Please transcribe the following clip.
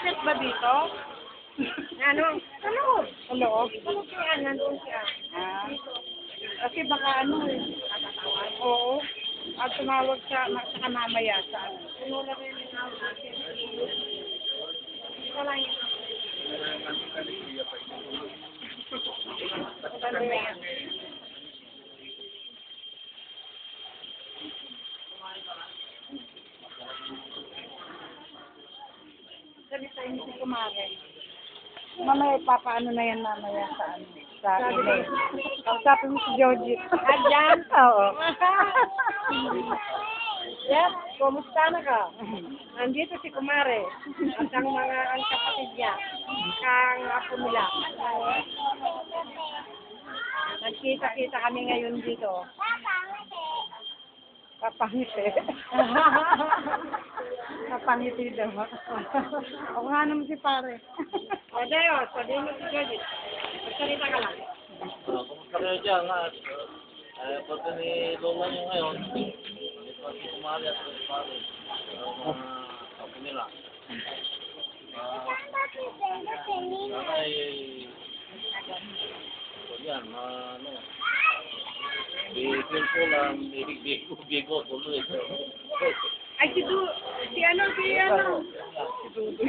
witness ba dito? Ano? Ano? Hello? Ano siya? Nandun siya. Kasi baka ano eh. Oo. At tumawag sa mamaya sa ano. Ano na rin yung natin. Wala yun. Ano yan? Sabi sa inyo si Kumare. Mamaya, papaano na yan mamaya sa ano? Sa email. Kausapin mo si Georgie. Diyan? Oo. Yes, kumusta na ka? Nandito si Kumare. At ang kapatid niya. Ang apo nila. Nagkita-kita kami ngayon dito. Papangiti. Papangiti daw. Ako nga naman si pare. O, Deo, sabihin mo si Georgie. Magsalita ka lang. Kumusta kayo dyan? Pagka ni Lola nyo ngayon, pati kumali at kumali. Mga kapo nila. Yan, ano, bigil ko lang, bigo, tuloy. Ay, si ano? Si Dudu.